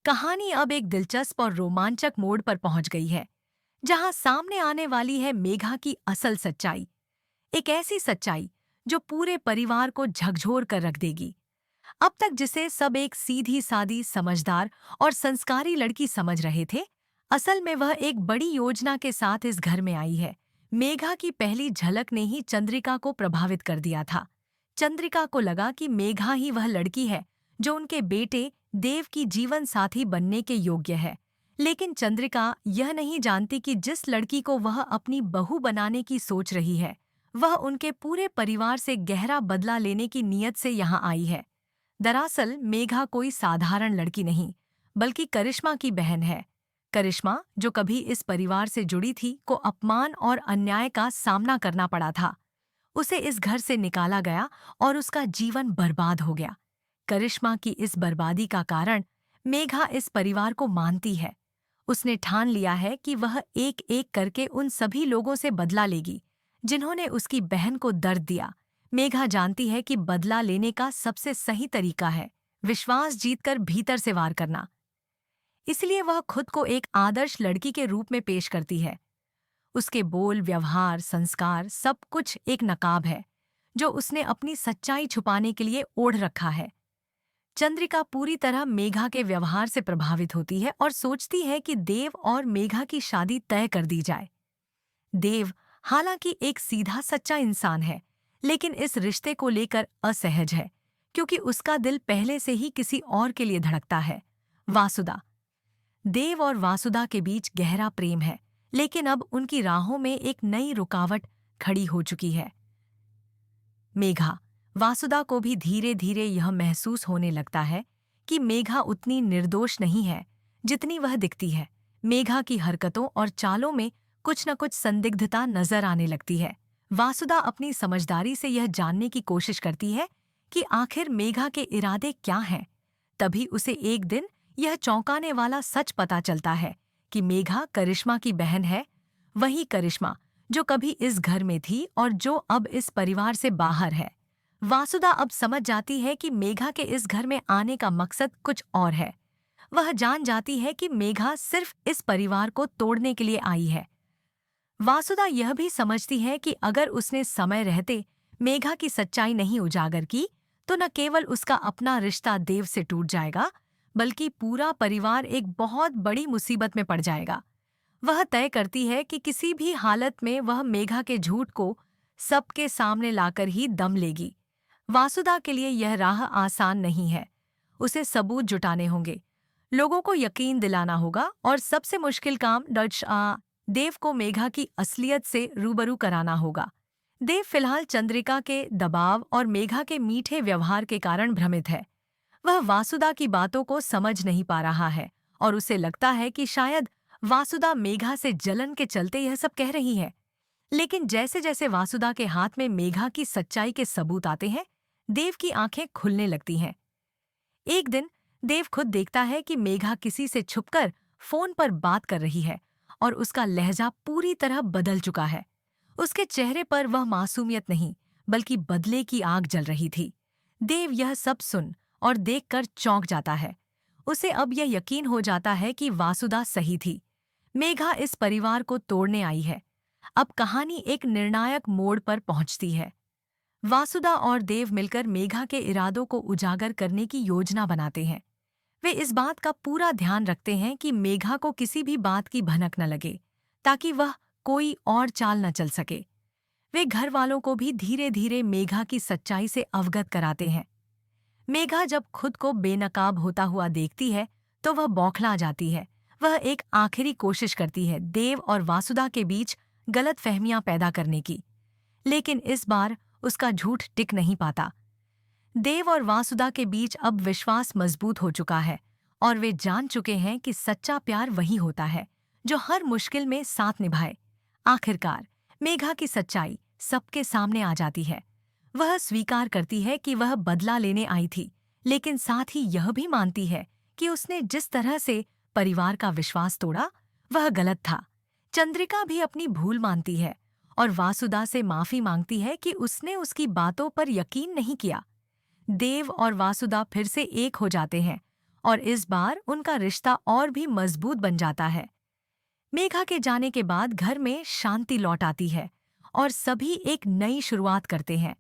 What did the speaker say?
कहानी अब एक दिलचस्प और रोमांचक मोड़ पर पहुंच गई है, जहां सामने आने वाली है मेघा की असल सच्चाई। एक ऐसी सच्चाई जो पूरे परिवार को झकझोर कर रख देगी। अब तक जिसे सब एक सीधी सादी समझदार और संस्कारी लड़की समझ रहे थे, असल में वह एक बड़ी योजना के साथ इस घर में आई है। मेघा की पहली झलक ने ही चंद्रिका को प्रभावित कर दिया था। चंद्रिका को लगा कि मेघा ही वह लड़की है जो उनके बेटे देव की जीवन साथी बनने के योग्य है। लेकिन चंद्रिका यह नहीं जानती कि जिस लड़की को वह अपनी बहू बनाने की सोच रही है, वह उनके पूरे परिवार से गहरा बदला लेने की नीयत से यहाँ आई है। दरअसल मेघा कोई साधारण लड़की नहीं, बल्कि करिश्मा की बहन है। करिश्मा, जो कभी इस परिवार से जुड़ी थी, को अपमान और अन्याय का सामना करना पड़ा था। उसे इस घर से निकाला गया और उसका जीवन बर्बाद हो गया। करिश्मा की इस बर्बादी का कारण मेघा इस परिवार को मानती है। उसने ठान लिया है कि वह एक एक करके उन सभी लोगों से बदला लेगी जिन्होंने उसकी बहन को दर्द दिया। मेघा जानती है कि बदला लेने का सबसे सही तरीका है विश्वास जीतकर भीतर से वार करना। इसलिए वह खुद को एक आदर्श लड़की के रूप में पेश करती है। उसके बोल, व्यवहार, संस्कार सब कुछ एक नकाब है जो उसने अपनी सच्चाई छुपाने के लिए ओढ़ रखा है। चंद्रिका पूरी तरह मेघा के व्यवहार से प्रभावित होती है और सोचती है कि देव और मेघा की शादी तय कर दी जाए। देव हालांकि एक सीधा सच्चा इंसान है, लेकिन इस रिश्ते को लेकर असहज है क्योंकि उसका दिल पहले से ही किसी और के लिए धड़कता है। वासुदा। देव और वासुदा के बीच गहरा प्रेम है, लेकिन अब उनकी राहों में एक नई रुकावट खड़ी हो चुकी है। मेघा। वासुदा को भी धीरे धीरे यह महसूस होने लगता है कि मेघा उतनी निर्दोष नहीं है जितनी वह दिखती है। मेघा की हरकतों और चालों में कुछ न कुछ संदिग्धता नजर आने लगती है। वासुदा अपनी समझदारी से यह जानने की कोशिश करती है कि आखिर मेघा के इरादे क्या हैं। तभी उसे एक दिन यह चौंकाने वाला सच पता चलता है कि मेघा करिश्मा की बहन है, वही करिश्मा जो कभी इस घर में थी और जो अब इस परिवार से बाहर है। वासुदा अब समझ जाती है कि मेघा के इस घर में आने का मकसद कुछ और है। वह जान जाती है कि मेघा सिर्फ इस परिवार को तोड़ने के लिए आई है। वासुदा यह भी समझती है कि अगर उसने समय रहते मेघा की सच्चाई नहीं उजागर की, तो न केवल उसका अपना रिश्ता देव से टूट जाएगा, बल्कि पूरा परिवार एक बहुत बड़ी मुसीबत में पड़ जाएगा। वह तय करती है कि किसी भी हालत में वह मेघा के झूठ को सबके सामने लाकर ही दम लेगी। वासुदा के लिए यह राह आसान नहीं है। उसे सबूत जुटाने होंगे, लोगों को यकीन दिलाना होगा और सबसे मुश्किल काम देव को मेघा की असलियत से रूबरू कराना होगा। देव फिलहाल चंद्रिका के दबाव और मेघा के मीठे व्यवहार के कारण भ्रमित है। वह वासुदा की बातों को समझ नहीं पा रहा है और उसे लगता है कि शायद वासुदा मेघा से जलन के चलते यह सब कह रही है। लेकिन जैसे जैसे वासुदा के हाथ में मेघा की सच्चाई के सबूत आते हैं, देव की आंखें खुलने लगती हैं। एक दिन देव खुद देखता है कि मेघा किसी से छुपकर फोन पर बात कर रही है और उसका लहजा पूरी तरह बदल चुका है। उसके चेहरे पर वह मासूमियत नहीं, बल्कि बदले की आग जल रही थी। देव यह सब सुन और देखकर चौंक जाता है। उसे अब यह यकीन हो जाता है कि वासुदा सही थी। मेघा इस परिवार को तोड़ने आई है। अब कहानी एक निर्णायक मोड़ पर पहुंचती है। वासुदा और देव मिलकर मेघा के इरादों को उजागर करने की योजना बनाते हैं। वे इस बात का पूरा ध्यान रखते हैं कि मेघा को किसी भी बात की भनक न लगे, ताकि वह कोई और चाल न चल सके। वे घर वालों को भी धीरे धीरे मेघा की सच्चाई से अवगत कराते हैं। मेघा जब खुद को बेनकाब होता हुआ देखती है, तो वह बौखला जाती है। वह एक आखिरी कोशिश करती है देव और वासुदा के बीच गलतफहमियां पैदा करने की, लेकिन इस बार उसका झूठ टिक नहीं पाता। देव और वासुदा के बीच अब विश्वास मजबूत हो चुका है और वे जान चुके हैं कि सच्चा प्यार वही होता है जो हर मुश्किल में साथ निभाए। आखिरकार मेघा की सच्चाई सबके सामने आ जाती है। वह स्वीकार करती है कि वह बदला लेने आई थी, लेकिन साथ ही यह भी मानती है कि उसने जिस तरह से परिवार का विश्वास तोड़ा, वह गलत था। चंद्रिका भी अपनी भूल मानती है और वासुदा से माफी मांगती है कि उसने उसकी बातों पर यकीन नहीं किया। देव और वासुदा फिर से एक हो जाते हैं और इस बार उनका रिश्ता और भी मजबूत बन जाता है। मेघा के जाने के बाद घर में शांति लौट आती है और सभी एक नई शुरुआत करते हैं।